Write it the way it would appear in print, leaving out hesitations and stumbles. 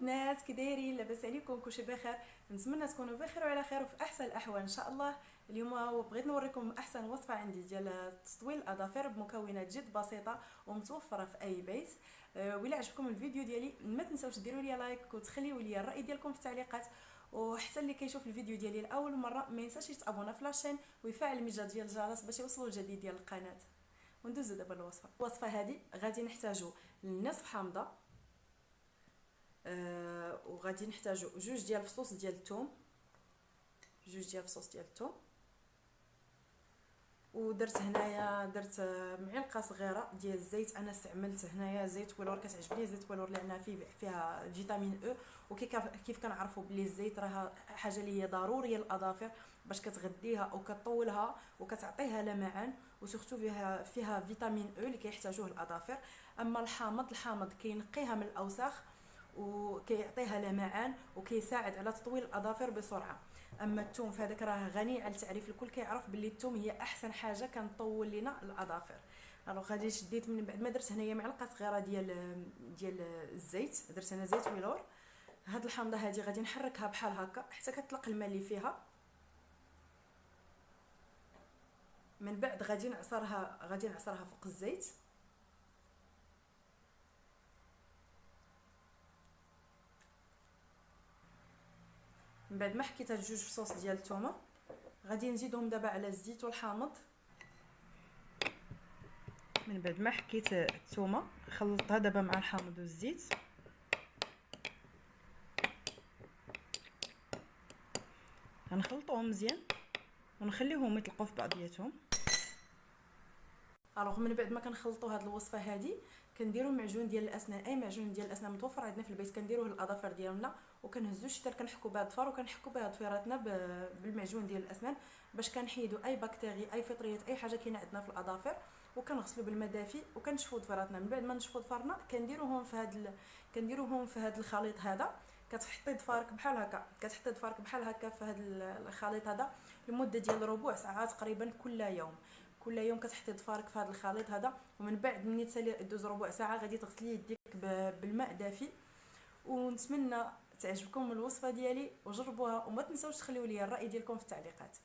البنات، كي دايرين؟ لاباس عليكم؟ كلشي بخير؟ نتمنى تكونوا بخير وعلى خير وفي احسن الاحوال ان شاء الله. اليوم بغيت نوريكم احسن وصفه عندي ديال تطويل الاظافر بمكونات جد بسيطه ومتوفره في اي بيت. وإلا عجبكم الفيديو ديالي ما تنساوش ديروا لي لايك وتخليوا لي الراي ديالكم في التعليقات، وحتى اللي كيشوف الفيديو ديالي لاول مره ما ينساش يتابونا في لاشين ويفعل الميجا ديال الجرس باش يوصلوا الجديد ديال القناه. وندوزو دابا الوصفه هذه. غادي نحتاجو نصف حامضه، وغادي نحتاجو جوج ديال الفصوص ديال الثوم، ودرت هنايا معلقه صغيره ديال الزيت. انا استعملت هنايا زيت ولور، كتعجبني زيت ولور لان فيها فيتامين او، وكيف كنعرفوا بلي الزيت راه حاجه اللي هي ضروريه للاظافر باش كتغذيها وكتطولها وكتعطيها لمعان، وسورتو فيها فيتامين او اللي كيحتاجوه الاظافر. اما الحامض كينقيها من الاوساخ وكيعطيها لمعان وكيساعد على تطويل الاظافر بسرعه. اما الثوم فهذاك راه غني على التعريف، الكل كيعرف باللي الثوم هي احسن حاجه كنطول لنا الاظافر. غادي شديت من بعد ما درت هنايا معلقه صغيره ديال الزيت، درت انا زيت ولور. هاد الحامضه هذه غادي نحركها بحال هكا حتى كتطلق الماء اللي فيها. من بعد غادي نعصرها فوق الزيت. من بعد ما حكيت هاد جوج فصوص ديال الثومه غادي نزيدهم دابا على الزيت والحامض. من بعد ما حكيت الثومه خلطتها دابا مع الحامض والزيت، غنخلطوهم مزيان ونخليهم يطلقوا في بعضياتهم. من بعد ما كنخلطوا هاد الوصفه هذه كنديروا معجون ديال الاسنان، اي معجون ديال الاسنان متوفر عندنا في البيت كنديروه للاظافر ديالنا، وكنهزوا الشتر كنحكوا بها الظفر وكنحكوا بها ضفيراتنا بالمعجون ديال الاسنان باش كنحيدوا اي بكتيري اي فطريات اي حاجه كاينه عندنا في الاظافر، وكنغسلوا بالماء دافي وكنشفوا ضفيراتنا. من بعد ما نشفوا ضفرنا كنديروهم في هذا الخليط هذا. كتحطي ضفارك بحال هكا في هذا الخليط هذا لمده ديال ربع ساعه تقريبا كل يوم كتحطي ضفارك في هذا الخليط هذا. ومن بعد ملي دوز ربع ساعه غادي تغسلي يديك بالماء دافي. ونتمنى تعجبكم الوصفه ديالي وجربوها، وما تنساوش تخليوا لي الراي ديالكم في التعليقات.